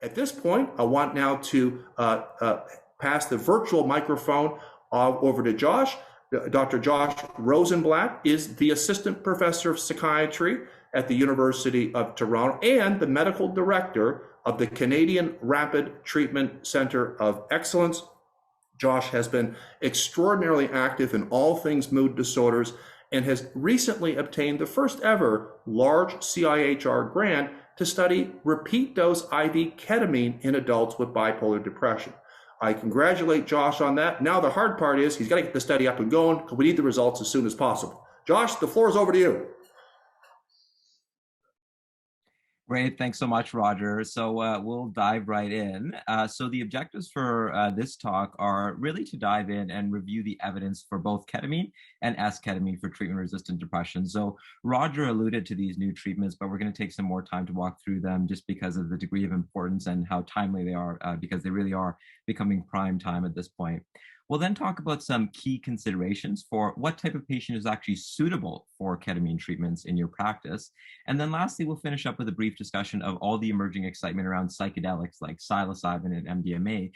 At this point, I want now to pass the virtual microphone over to Josh. Dr. Josh Rosenblat is the Assistant Professor of Psychiatry at the University of Toronto and the Medical Director of the Canadian Rapid Treatment Center of Excellence. Josh has been extraordinarily active in all things mood disorders and has recently obtained the first ever large CIHR grant to study repeat dose IV ketamine in adults with bipolar depression. I congratulate Josh on that. Now the hard part is he's got to get the study up and going because we need the results as soon as possible. Josh, the floor is over to you. Great, thanks so much, Roger. So we'll dive right in. So the objectives for this talk are really to dive in and review the evidence for both ketamine and S-ketamine for treatment-resistant depression. So Roger alluded to these new treatments, but we're going to take some more time to walk through them just because of the degree of importance and how timely they are, because they really are becoming prime time at this point. We'll then talk about some key considerations for what type of patient is actually suitable for ketamine treatments in your practice. And then lastly, we'll finish up with a brief discussion of all the emerging excitement around psychedelics like psilocybin and MDMA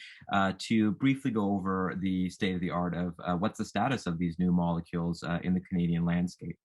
to briefly go over the state of the art of what's the status of these new molecules in the Canadian landscape.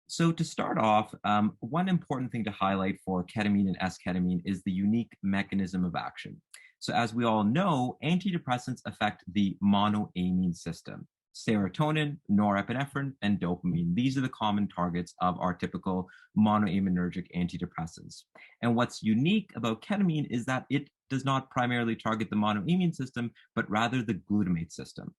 So to start off, one important thing to highlight for ketamine and S-ketamine is the unique mechanism of action. So as we all know, antidepressants affect the monoamine system. Serotonin, norepinephrine, and dopamine. These are the common targets of our typical monoaminergic antidepressants. And what's unique about ketamine is that it does not primarily target the monoamine system, but rather the glutamate system.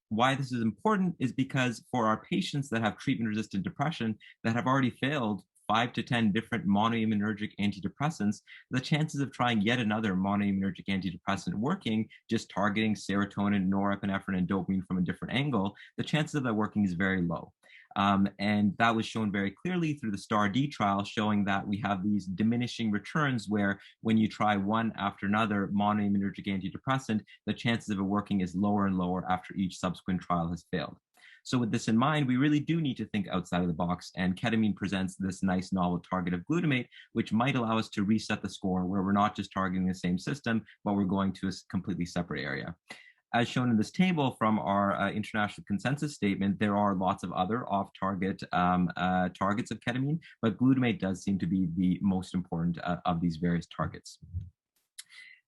Why this is important is because for our patients that have treatment-resistant depression that have already failed 5 to 10 different monoaminergic antidepressants, the chances of trying yet another monoaminergic antidepressant working, just targeting serotonin, norepinephrine, and dopamine from a different angle, the chances of that working is very low. And that was shown very clearly through the STAR-D trial, showing that we have these diminishing returns where when you try one after another monoaminergic antidepressant, the chances of it working is lower and lower after each subsequent trial has failed. So with this in mind, we really do need to think outside of the box, and ketamine presents this nice novel target of glutamate, which might allow us to reset the score where we're not just targeting the same system, but we're going to a completely separate area. As shown in this table from our international consensus statement, there are lots of other off-target targets of ketamine, but glutamate does seem to be the most important of these various targets.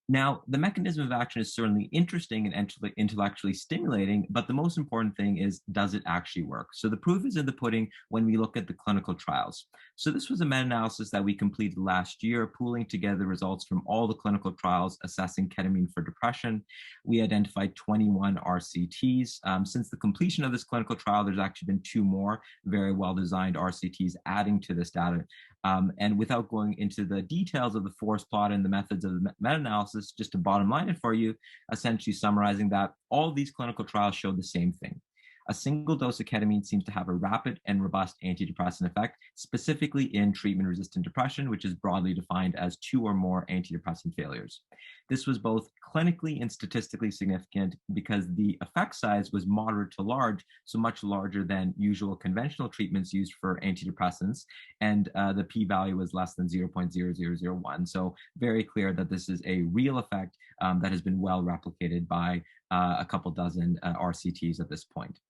Now, the mechanism of action is certainly interesting and intellectually stimulating, but the most important thing is, does it actually work? So the proof is in the pudding when we look at the clinical trials. So this was a meta-analysis that we completed last year, pooling together results from all the clinical trials assessing ketamine for depression. We identified 21 RCTs. Since the completion of this clinical trial, there's actually been 2 more very well-designed RCTs adding to this data. And without going into the details of the forest plot and the methods of the meta-analysis, just to bottom line it for you, essentially summarizing that all these clinical trials showed the same thing. A single dose of ketamine seems to have a rapid and robust antidepressant effect, specifically in treatment-resistant depression, which is broadly defined as 2 or more antidepressant failures. This was both clinically and statistically significant because the effect size was moderate to large, so much larger than usual conventional treatments used for antidepressants, and the p-value was less than 0.0001. So very clear that this is a real effect that has been well replicated by a couple dozen RCTs at this point.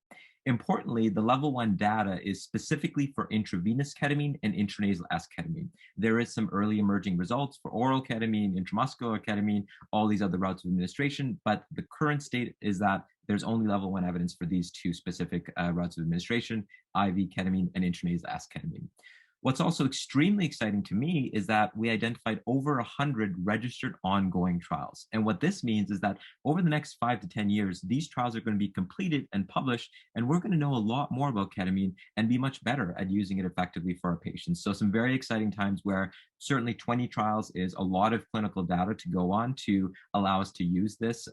Importantly, the level 1 data is specifically for intravenous ketamine and intranasal S-ketamine. There is some early emerging results for oral ketamine, intramuscular ketamine, all these other routes of administration, but the current state is that there's only level 1 evidence for these 2 specific routes of administration, IV ketamine and intranasal S-ketamine. What's also extremely exciting to me is that we identified over 100 registered ongoing trials. And what this means is that over the next 5 to 10 years, these trials are going to be completed and published, and we're going to know a lot more about ketamine and be much better at using it effectively for our patients. So some very exciting times where certainly 20 trials is a lot of clinical data to go on to allow us to use this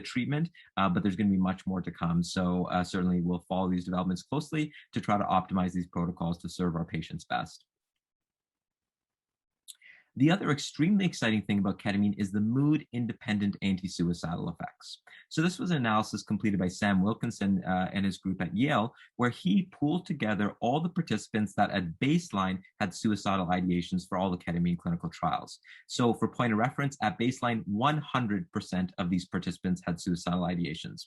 treatment, but there's going to be much more to come. So certainly we'll follow these developments closely to try to optimize these protocols to serve our patients best. The other extremely exciting thing about ketamine is the mood-independent anti-suicidal effects. So this was an analysis completed by Sam Wilkinson and his group at Yale, where he pooled together all the participants that at baseline had suicidal ideations for all the ketamine clinical trials. So for point of reference, at baseline, 100% of these participants had suicidal ideations.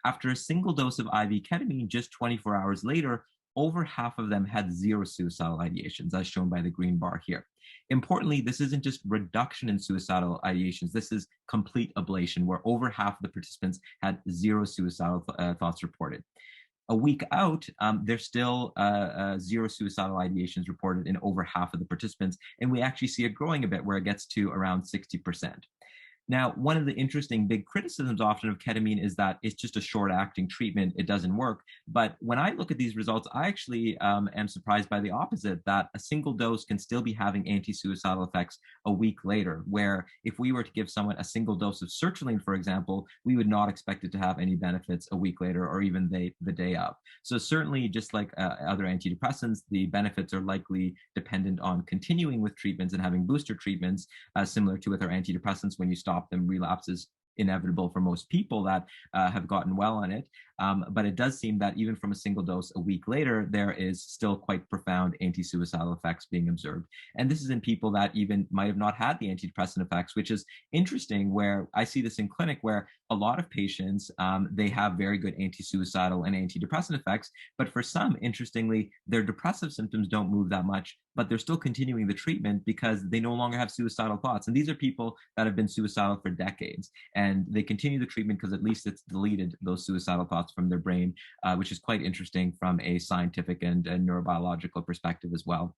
After a single dose of IV ketamine, just 24 hours later, over half of them had zero suicidal ideations, as shown by the green bar here. Importantly, this isn't just reduction in suicidal ideations. This is complete ablation, where over half of the participants had zero suicidal thoughts reported. A week out, there's still zero suicidal ideations reported in over half of the participants, and we actually see it growing a bit where it gets to around 60%. Now, one of the interesting big criticisms often of ketamine is that it's just a short-acting treatment. It doesn't work. But when I look at these results, I actually am surprised by the opposite, that a single dose can still be having anti-suicidal effects a week later, where if we were to give someone a single dose of sertraline, for example, we would not expect it to have any benefits a week later or even the day of. So certainly, just like other antidepressants, the benefits are likely dependent on continuing with treatments and having booster treatments, similar to with our antidepressants. When you stop them, relapse is inevitable for most people that have gotten well on it. But it does seem that even from a single dose a week later, there is still quite profound anti-suicidal effects being observed. And this is in people that even might have not had the antidepressant effects, which is interesting, where I see this in clinic where a lot of patients, they have very good anti-suicidal and antidepressant effects. But for some, interestingly, their depressive symptoms don't move that much, but they're still continuing the treatment because they no longer have suicidal thoughts. And these are people that have been suicidal for decades. And they continue the treatment because at least it's deleted those suicidal thoughts from their brain, which is quite interesting from a scientific and neurobiological perspective as well.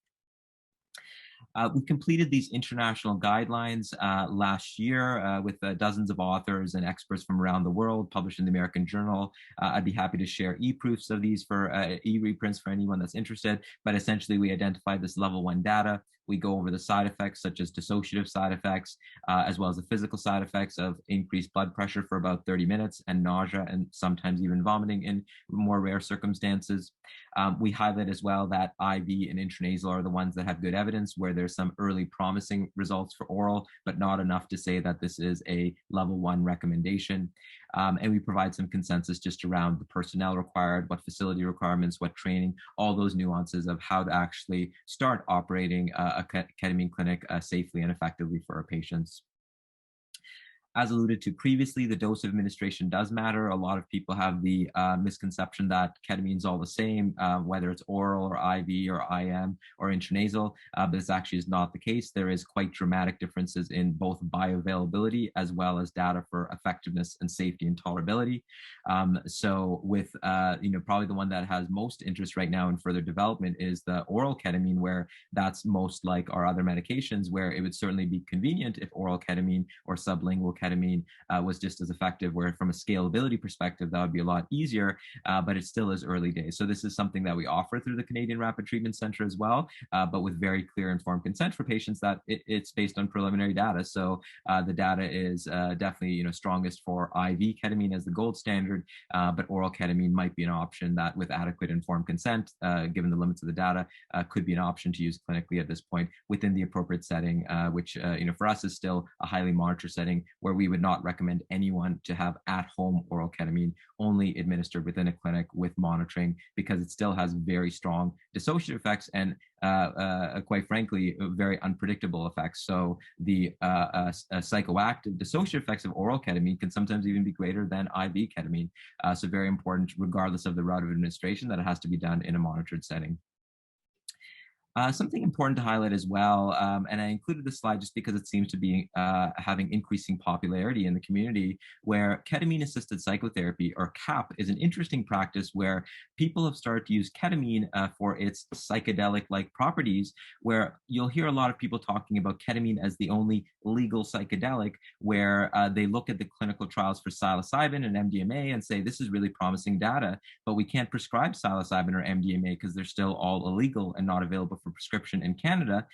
We completed these international guidelines last year with dozens of authors and experts from around the world, published in the American Journal. I'd be happy to share e-proofs of these for e-reprints for anyone that's interested. But essentially, we identified this level 1 data. We go over the side effects, such as dissociative side effects, as well as the physical side effects of increased blood pressure for about 30 minutes and nausea and sometimes even vomiting in more rare circumstances. We highlight as well that IV and intranasal are the ones that have good evidence, where there's some early promising results for oral, but not enough to say that this is a level 1 recommendation. And we provide some consensus just around the personnel required, what facility requirements, what training, all those nuances of how to actually start operating a ketamine clinic safely and effectively for our patients. As alluded to previously, the dose of administration does matter. A lot of people have the misconception that ketamine is all the same, whether it's oral or IV or IM or intranasal, but this actually is not the case. There is quite dramatic differences in both bioavailability as well as data for effectiveness and safety and tolerability. So with, probably the one that has most interest right now in further development is the oral ketamine, where that's most like our other medications, where it would certainly be convenient if oral ketamine or sublingual ketamine was just as effective, where from a scalability perspective, that would be a lot easier, but it still is early days. So this is something that we offer through the Canadian Rapid Treatment Center as well, but with very clear informed consent for patients that it's based on preliminary data. So the data is definitely strongest for IV ketamine as the gold standard, but oral ketamine might be an option that with adequate informed consent, given the limits of the data, could be an option to use clinically at this point within the appropriate setting, which for us is still a highly monitored setting, where we would not recommend anyone to have at-home oral ketamine, only administered within a clinic with monitoring, because it still has very strong dissociative effects and quite frankly, very unpredictable effects. So the psychoactive dissociative effects of oral ketamine can sometimes even be greater than IV ketamine. So very important, regardless of the route of administration, that it has to be done in a monitored setting. Something important to highlight as well, and I included this slide just because it seems to be having increasing popularity in the community, where ketamine-assisted psychotherapy, or KAP, is an interesting practice where people have started to use ketamine for its psychedelic-like properties, where you'll hear a lot of people talking about ketamine as the only legal psychedelic, where they look at the clinical trials for psilocybin and MDMA and say, this is really promising data, but we can't prescribe psilocybin or MDMA because they're still all illegal and not available for prescription in Canada.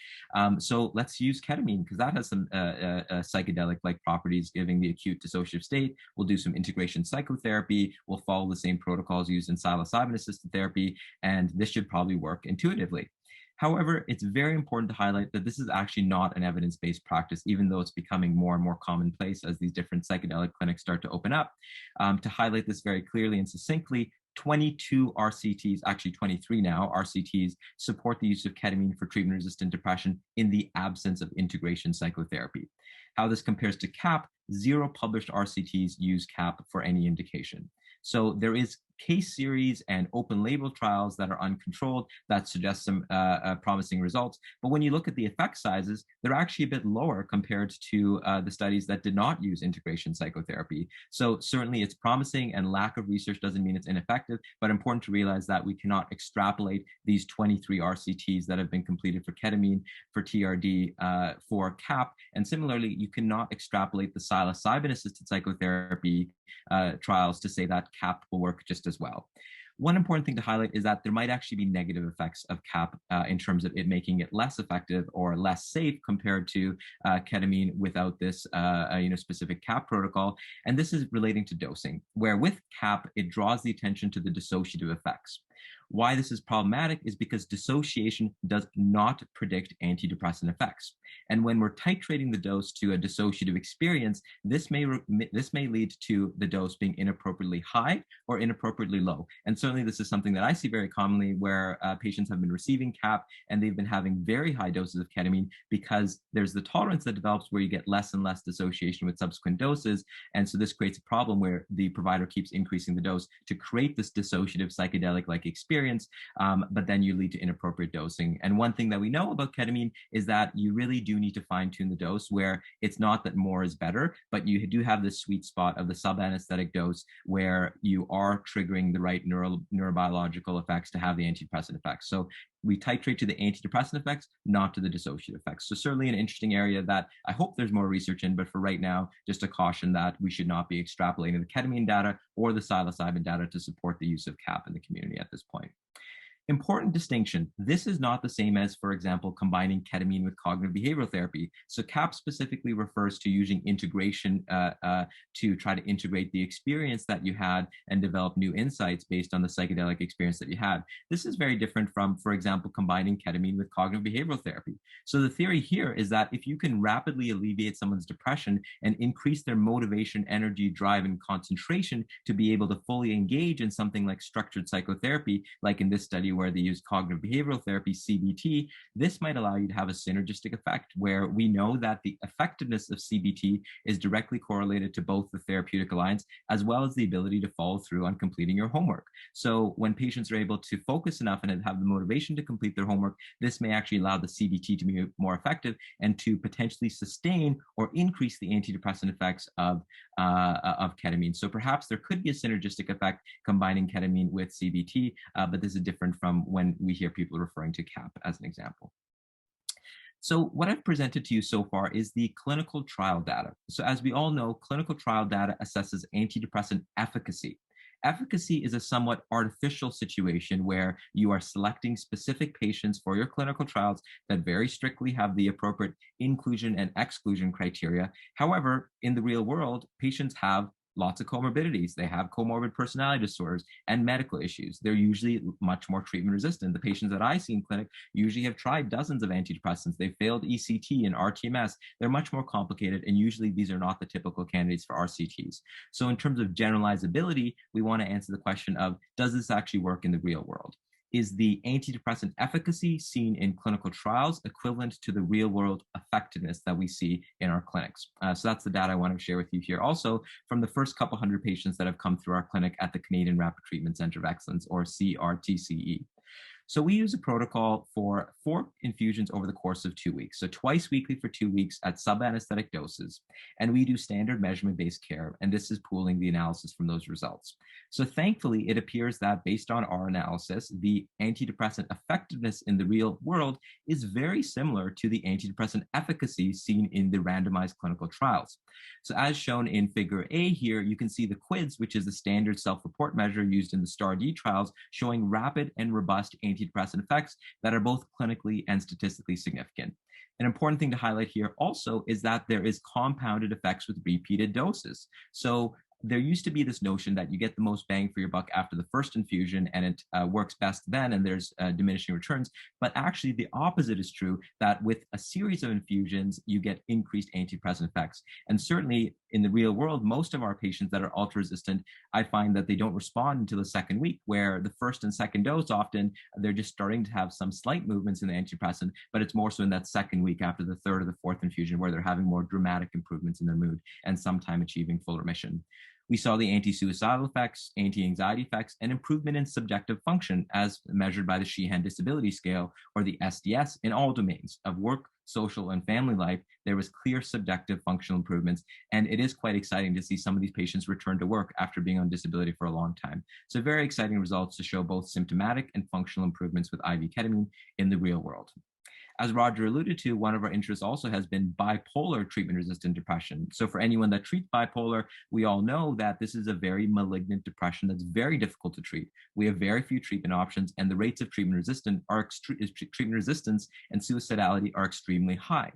So let's use ketamine because that has some psychedelic-like properties, giving the acute dissociative state. We'll do some integration psychotherapy. We'll follow the same protocols used in psilocybin-assisted therapy, and this should probably work intuitively. However, it's very important to highlight that this is actually not an evidence-based practice, even though it's becoming more and more commonplace as these different psychedelic clinics start to open up. To highlight this very clearly and succinctly, 22 RCTs, actually 23 now, RCTs support the use of ketamine for treatment-resistant depression in the absence of integration psychotherapy. How this compares to CAP, 0 published RCTs use CAP for any indication. So there is case series and open label trials that are uncontrolled that suggest some promising results. But when you look at the effect sizes, they're actually a bit lower compared to the studies that did not use integration psychotherapy. So certainly it's promising, and lack of research doesn't mean it's ineffective, but important to realize that we cannot extrapolate these 23 RCTs that have been completed for ketamine, for TRD, for CAP. And similarly, you cannot extrapolate the psilocybin-assisted psychotherapy trials to say that CAP will work just as well. One important thing to highlight is that there might actually be negative effects of CAP in terms of it making it less effective or less safe compared to ketamine without this specific CAP protocol. And this is relating to dosing, where with CAP, it draws the attention to the dissociative effects. Why this is problematic is because dissociation does not predict antidepressant effects. And when we're titrating the dose to a dissociative experience, this may lead to the dose being inappropriately high or inappropriately low. And certainly this is something that I see very commonly where patients have been receiving CAP and they've been having very high doses of ketamine because there's the tolerance that develops where you get less and less dissociation with subsequent doses. And so this creates a problem where the provider keeps increasing the dose to create this dissociative psychedelic-like experience, but then you lead to inappropriate dosing. And one thing that we know about ketamine is that you really do need to fine-tune the dose, where it's not that more is better, but you do have this sweet spot of the sub-anesthetic dose where you are triggering the right neurobiological effects to have the antidepressant effects. So we titrate to the antidepressant effects, not to the dissociative effects. So certainly an interesting area that I hope there's more research in, but for right now, just a caution that we should not be extrapolating the ketamine data or the psilocybin data to support the use of CAP in the community at this point. Important distinction. This is not the same as, for example, combining ketamine with cognitive behavioral therapy. So CAP specifically refers to using integration to try to integrate the experience that you had and develop new insights based on the psychedelic experience that you had. This is very different from, for example, combining ketamine with cognitive behavioral therapy. So the theory here is that if you can rapidly alleviate someone's depression and increase their motivation, energy, drive, and concentration to be able to fully engage in something like structured psychotherapy, like in this study where they use cognitive behavioral therapy, CBT, this might allow you to have a synergistic effect where we know that the effectiveness of CBT is directly correlated to both the therapeutic alliance as well as the ability to follow through on completing your homework. So when patients are able to focus enough and have the motivation to complete their homework, this may actually allow the CBT to be more effective and to potentially sustain or increase the antidepressant effects of ketamine. So perhaps there could be a synergistic effect combining ketamine with CBT, but this is different from when we hear people referring to CAP as an example. So what I've presented to you so far is the clinical trial data. So as we all know, clinical trial data assesses antidepressant efficacy. Efficacy is a somewhat artificial situation where you are selecting specific patients for your clinical trials that very strictly have the appropriate inclusion and exclusion criteria. However, in the real world, patients have lots of comorbidities. They have comorbid personality disorders and medical issues. They're usually much more treatment resistant. The patients that I see in clinic usually have tried dozens of antidepressants. They've failed ECT and RTMS. They're much more complicated, and usually these are not the typical candidates for RCTs. So in terms of generalizability, we want to answer the question of, does this actually work in the real world? Is the antidepressant efficacy seen in clinical trials equivalent to the real-world effectiveness that we see in our clinics? So that's the data I want to share with you here. Also, from the first couple hundred patients that have come through our clinic at the Canadian Rapid Treatment Center of Excellence, or CRTCE. So we use a protocol for 4 infusions over the course of 2 weeks. So twice weekly for 2 weeks at sub-anesthetic doses. And we do standard measurement-based care, and this is pooling the analysis from those results. So thankfully, it appears that based on our analysis, the antidepressant effectiveness in the real world is very similar to the antidepressant efficacy seen in the randomized clinical trials. So as shown in figure A here, you can see the QIDS, which is the standard self-report measure used in the STAR-D trials, showing rapid and robust antidepressant effects that are both clinically and statistically significant. An important thing to highlight here also is that there is compounded effects with repeated doses. So There used to be this notion that you get the most bang for your buck after the first infusion and it works best then, and there's diminishing returns. But actually, the opposite is true, that with a series of infusions, you get increased antidepressant effects. And certainly in the real world, most of our patients that are ultra-resistant, I find that they don't respond until the second week, where the first and second dose, often they're just starting to have some slight movements in the antidepressant, but it's more so in that second week after the third or the fourth infusion where they're having more dramatic improvements in their mood and sometime achieving full remission. We saw the anti-suicidal effects, anti-anxiety effects, and improvement in subjective function as measured by the Sheehan Disability Scale, or the SDS, in all domains of work, social, and family life. There was clear subjective functional improvements, and it is quite exciting to see some of these patients return to work after being on disability for a long time. So very exciting results to show both symptomatic and functional improvements with IV ketamine in the real world. As Roger alluded to, one of our interests also has been bipolar treatment-resistant depression. So for anyone that treats bipolar, we all know that this is a very malignant depression that's very difficult to treat. We have very few treatment options, and the rates of treatment resistance and suicidality are extremely high.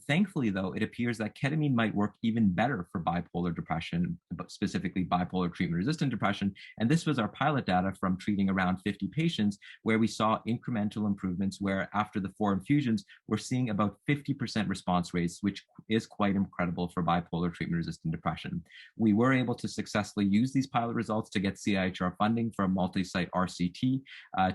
Thankfully, though, it appears that ketamine might work even better for bipolar depression, but specifically bipolar treatment-resistant depression. And this was our pilot data from treating around 50 patients, where we saw incremental improvements, where after the 4 infusions, we're seeing about 50% response rates, which is quite incredible for bipolar treatment-resistant depression. We were able to successfully use these pilot results to get CIHR funding for a multi-site RCT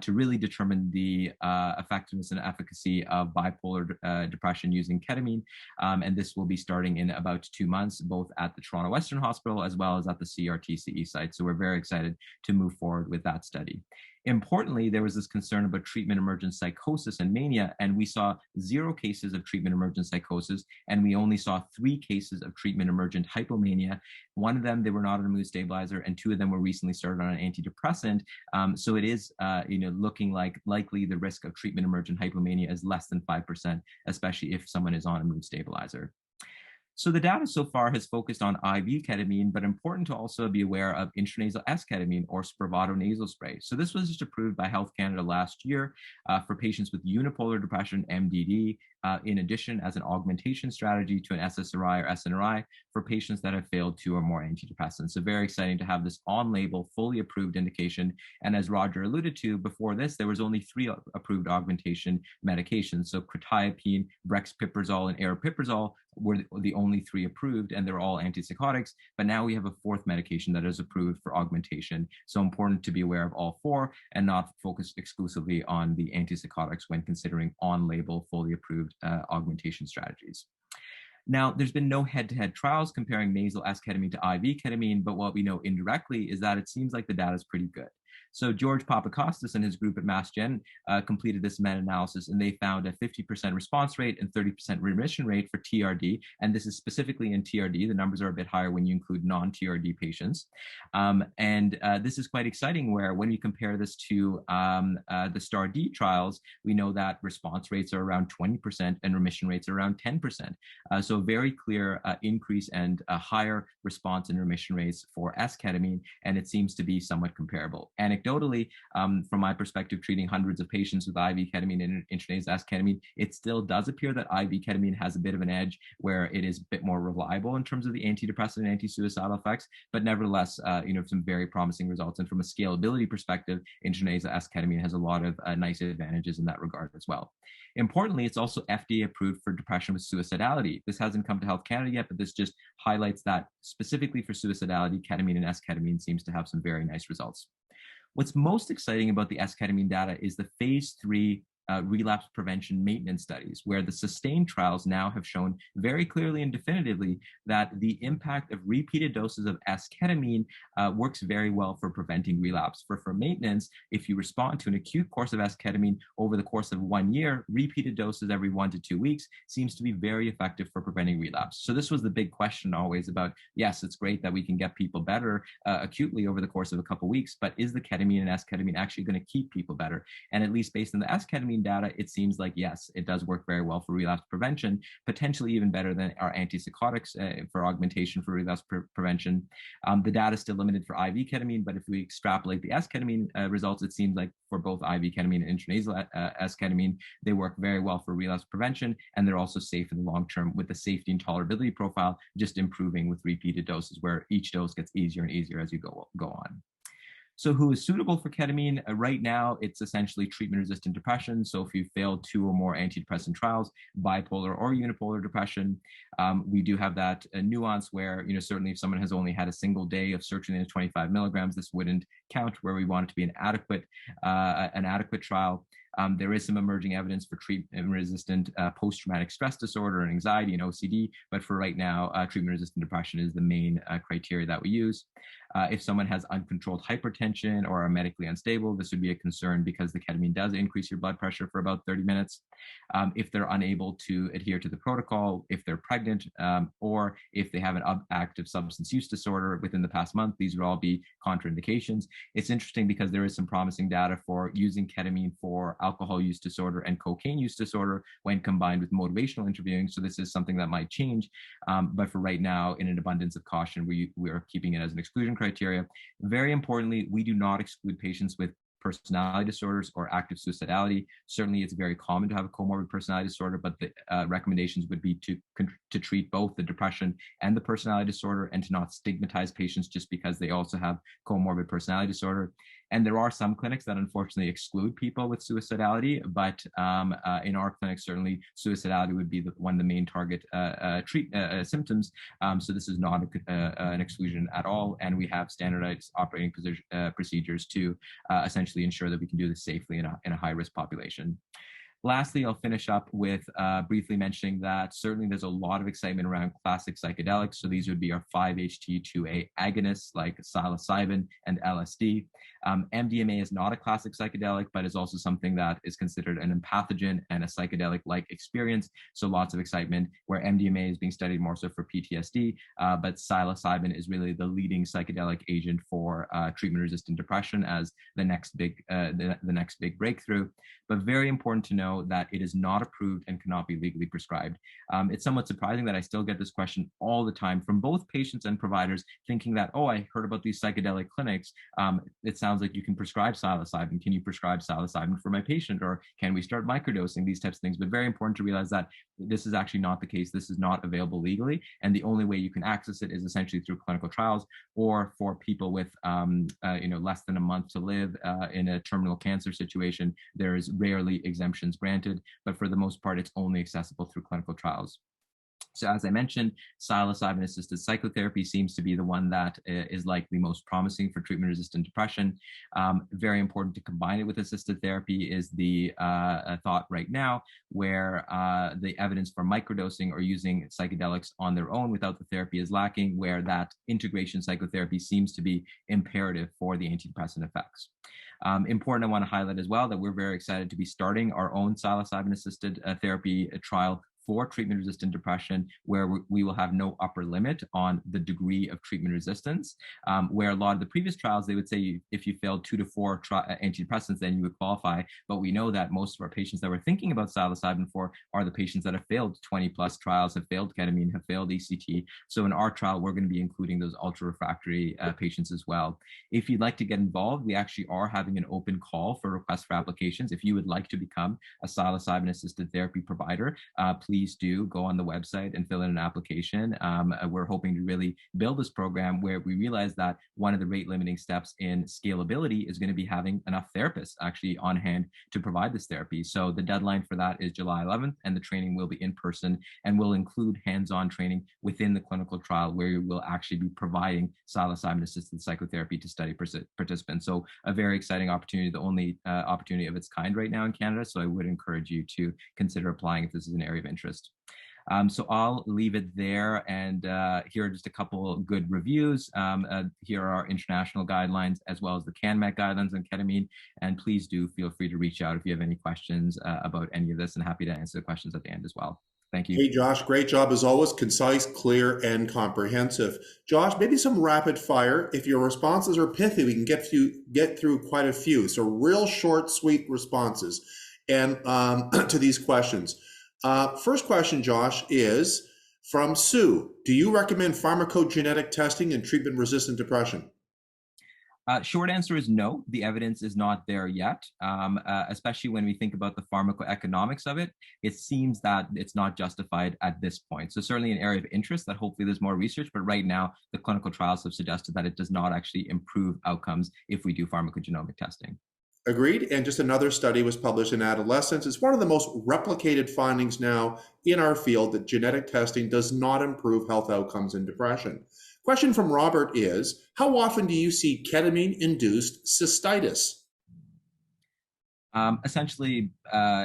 to really determine the effectiveness and efficacy of bipolar depression using ketamine, and this will be starting in about 2 months, both at the Toronto Western Hospital as well as at the CRTCE site. So we're very excited to move forward with that study. Importantly, there was this concern about treatment-emergent psychosis and mania, and we saw 0 cases of treatment-emergent psychosis, and we only saw 3 cases of treatment-emergent hypomania. 1 of them, they were not on a mood stabilizer, and 2 of them were recently started on an antidepressant. So it is, looking like likely the risk of treatment-emergent hypomania is less than 5%, especially if someone is on a mood stabilizer. So the data so far has focused on IV ketamine, but important to also be aware of intranasal S-ketamine, or Spravato nasal spray. So this was just approved by Health Canada last year for patients with unipolar depression, MDD, in addition as an augmentation strategy to an SSRI or SNRI for patients that have failed 2 or more antidepressants. So very exciting to have this on-label, fully approved indication. And as Roger alluded to before this, there was only 3 approved augmentation medications. So quetiapine, brexpiprazole, and aripiprazole were the only 3 approved, and they're all antipsychotics. But now we have a 4th medication that is approved for augmentation. So important to be aware of all 4 and not focus exclusively on the antipsychotics when considering on-label, fully approved augmentation strategies. Now, there's been no head-to-head trials comparing nasal S-ketamine to IV ketamine, but what we know indirectly is that it seems like the data is pretty good. So George Papakostas and his group at Mass Gen completed this meta-analysis, and they found a 50% response rate and 30% remission rate for TRD. And this is specifically in TRD. The numbers are a bit higher when you include non-TRD patients. This is quite exciting, where when you compare this to the STAR-D trials, we know that response rates are around 20% and remission rates are around 10%. So a very clear increase and a higher response and remission rates for S-ketamine, and it seems to be somewhat comparable. Anecdotally, from my perspective, treating hundreds of patients with IV ketamine and intranasal S-ketamine, it still does appear that IV ketamine has a bit of an edge, where it is a bit more reliable in terms of the antidepressant and anti-suicidal effects, but nevertheless, some very promising results. And from a scalability perspective, intranasal S-ketamine has a lot of nice advantages in that regard as well. Importantly, it's also FDA approved for depression with suicidality. This hasn't come to Health Canada yet, but this just highlights that specifically for suicidality, ketamine and S-ketamine seems to have some very nice results. What's most exciting about the S-ketamine data is the phase 3 relapse prevention maintenance studies, where the SUSTAIN trials now have shown very clearly and definitively that the impact of repeated doses of S-ketamine works very well for preventing relapse. For maintenance, if you respond to an acute course of S-ketamine over the course of 1 year, repeated doses every 1 to 2 weeks seems to be very effective for preventing relapse. So this was the big question always about, yes, it's great that we can get people better acutely over the course of a couple of weeks, but is the ketamine and S-ketamine actually going to keep people better? And at least based on the S-ketamine ketamine data, it seems like, yes, it does work very well for relapse prevention, potentially even better than our antipsychotics for augmentation for relapse prevention. The data is still limited for IV ketamine, but if we extrapolate the S-ketamine results, it seems like for both IV ketamine and intranasal S-ketamine, they work very well for relapse prevention, and they're also safe in the long term, with the safety and tolerability profile just improving with repeated doses, where each dose gets easier and easier as you go on. So who is suitable for ketamine? Right now, it's essentially treatment-resistant depression. So if you've failed 2 or more antidepressant trials, bipolar or unipolar depression, we do have that nuance where, certainly if someone has only had a single day of sertraline at 25 milligrams, this wouldn't count, where we want it to be an adequate trial. There is some emerging evidence for treatment-resistant post-traumatic stress disorder and anxiety and OCD, but for right now, treatment-resistant depression is the main criteria that we use. If someone has uncontrolled hypertension or are medically unstable, this would be a concern because the ketamine does increase your blood pressure for about 30 minutes. If they're unable to adhere to the protocol, if they're pregnant, or if they have an active substance use disorder within the past month, these would all be contraindications. It's interesting because there is some promising data for using ketamine for alcohol use disorder and cocaine use disorder when combined with motivational interviewing. So this is something that might change. But for right now, in an abundance of caution, we are keeping it as an exclusion criteria. Very importantly, we do not exclude patients with personality disorders or active suicidality. Certainly, it's very common to have a comorbid personality disorder, but the recommendations would be to treat both the depression and the personality disorder, and to not stigmatize patients just because they also have comorbid personality disorder. And there are some clinics that unfortunately exclude people with suicidality, but in our clinic, certainly suicidality would be one of the main target symptoms. So this is not an exclusion at all, and we have standardized operating procedures to essentially ensure that we can do this safely in a high-risk population. Lastly, I'll finish up with briefly mentioning that certainly there's a lot of excitement around classic psychedelics. So these would be our 5-HT2A agonists like psilocybin and LSD. MDMA is not a classic psychedelic, but is also something that is considered an empathogen and a psychedelic-like experience. So lots of excitement, where MDMA is being studied more so for PTSD, but psilocybin is really the leading psychedelic agent for treatment-resistant depression as the next big breakthrough. But very important to know that it is not approved and cannot be legally prescribed. It's somewhat surprising that I still get this question all the time from both patients and providers, thinking that, oh, I heard about these psychedelic clinics. It sounds like you can prescribe psilocybin. Can you prescribe psilocybin for my patient? Or can we start microdosing? These types of things. But very important to realize that this is actually not the case. This is not available legally. And the only way you can access it is essentially through clinical trials, or for people with less than a month to live in a terminal cancer situation. There is rarely exemptions granted, but for the most part, it's only accessible through clinical trials. So as I mentioned, psilocybin-assisted psychotherapy seems to be the one that is likely most promising for treatment-resistant depression. Very important to combine it with assisted therapy is the thought right now, where the evidence for microdosing or using psychedelics on their own without the therapy is lacking, where that integration psychotherapy seems to be imperative for the antidepressant effects. Important, I want to highlight as well that we're very excited to be starting our own psilocybin-assisted therapy trial for treatment-resistant depression, where we will have no upper limit on the degree of treatment resistance, where a lot of the previous trials, they would say if you failed 2 to 4 antidepressants, then you would qualify. But we know that most of our patients that we're thinking about psilocybin for are the patients that have failed 20+ trials, have failed ketamine, have failed ECT. So in our trial, we're going to be including those ultra-refractory patients as well. If you'd like to get involved, we actually are having an open call for requests for applications. If you would like to become a psilocybin-assisted therapy provider, please do go on the website and fill in an application. We're hoping to really build this program where we realize that one of the rate limiting steps in scalability is going to be having enough therapists actually on hand to provide this therapy. So the deadline for that is July 11th, and the training will be in person and will include hands-on training within the clinical trial, where you will actually be providing psilocybin-assisted psychotherapy to study participants. So a very exciting opportunity, the only opportunity of its kind right now in Canada. So I would encourage you to consider applying if this is an area of interest. So I'll leave it there, and here are just a couple good reviews. Here are our international guidelines as well as the CanMet guidelines on ketamine, and please do feel free to reach out if you have any questions about any of this, and happy to answer the questions at the end as well. Thank you. Hey, Josh, great job as always. Concise, clear, and comprehensive. Josh, maybe some rapid fire. If your responses are pithy, we can get through quite a few. So real short, sweet responses. and to these questions. First question, Josh, is from Sue. Do you recommend pharmacogenetic testing in treatment-resistant depression? Short answer is no. The evidence is not there yet, especially when we think about the pharmacoeconomics of it. It seems that it's not justified at this point. So certainly an area of interest that hopefully there's more research, but right now the clinical trials have suggested that it does not actually improve outcomes if we do pharmacogenomic testing. Agreed. And just another study was published in Adolescence. It's one of the most replicated findings now in our field that genetic testing does not improve health outcomes in depression. Question from Robert is, how often do you see ketamine-induced cystitis? Essentially,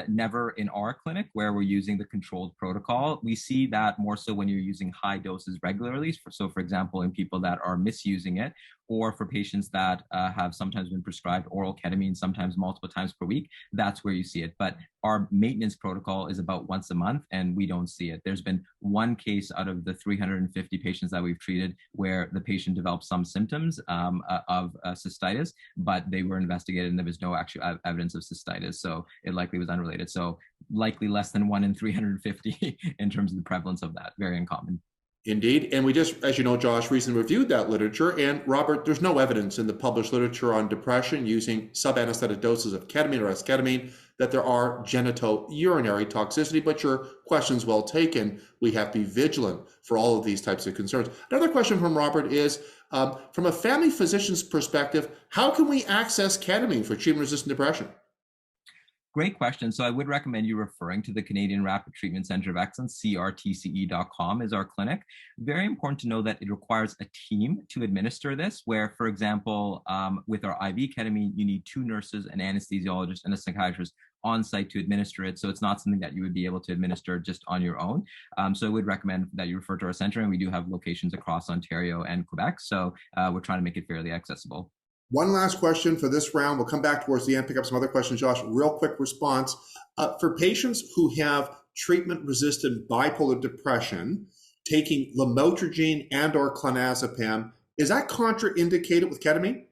never in our clinic where we're using the controlled protocol. We see that more so when you're using high doses regularly. So for example, in people that are misusing it, or for patients that have sometimes been prescribed oral ketamine, sometimes multiple times per week, that's where you see it. But our maintenance protocol is about once a month, and we don't see it. There's been one case out of the 350 patients that we've treated where the patient developed some symptoms of cystitis, but they were investigated and there was no actual evidence of cystitis. So it likely was unrelated. So likely less than 1 in 350 in terms of the prevalence of that. Very uncommon. Indeed. And we just, as you know, Josh, recently reviewed that literature. And Robert, there's no evidence in the published literature on depression using subanesthetic doses of ketamine or esketamine that there are genitourinary toxicity, but your question's well taken. We have to be vigilant for all of these types of concerns. Another question from Robert is, from a family physician's perspective, how can we access ketamine for treatment-resistant depression? Great question. So I would recommend you referring to the Canadian Rapid Treatment Center of Excellence, CRTCE.com is our clinic. Very important to know that it requires a team to administer this, where, for example, with our IV ketamine, you need 2 nurses, an anesthesiologist, and a psychiatrist on site to administer it. So it's not something that you would be able to administer just on your own. So I would recommend that you refer to our center, and we do have locations across Ontario and Quebec. So we're trying to make it fairly accessible. One last question for this round. We'll come back towards the end, pick up some other questions, Josh. Real quick response. For patients who have treatment-resistant bipolar depression, taking lamotrigine and or clonazepam, is that contraindicated with ketamine?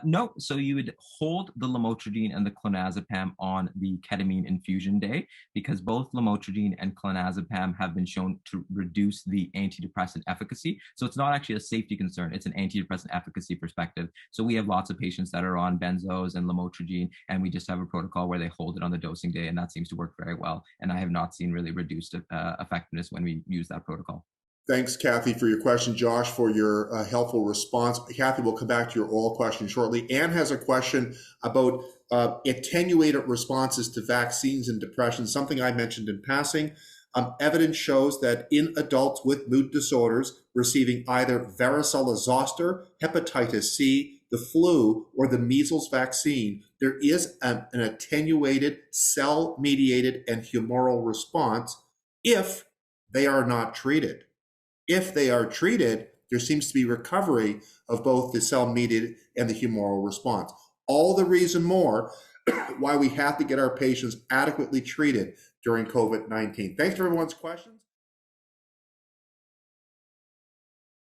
No, so you would hold the lamotrigine and the clonazepam on the ketamine infusion day, because both lamotrigine and clonazepam have been shown to reduce the antidepressant efficacy. So it's not actually a safety concern, it's an antidepressant efficacy perspective. So we have lots of patients that are on benzos and lamotrigine, and we just have a protocol where they hold it on the dosing day, and that seems to work very well. And I have not seen really reduced effectiveness when we use that protocol. Thanks, Kathy, for your question. Josh, for your helpful response. Kathy, we'll come back to your oral question shortly. Anne has a question about attenuated responses to vaccines and depression, something I mentioned in passing. Evidence shows that in adults with mood disorders receiving either varicella-zoster, hepatitis C, the flu, or the measles vaccine, there is an attenuated cell-mediated and humoral response if they are not treated. If they are treated, there seems to be recovery of both the cell-mediated and the humoral response. All the reason more why we have to get our patients adequately treated during COVID-19. Thanks for everyone's questions.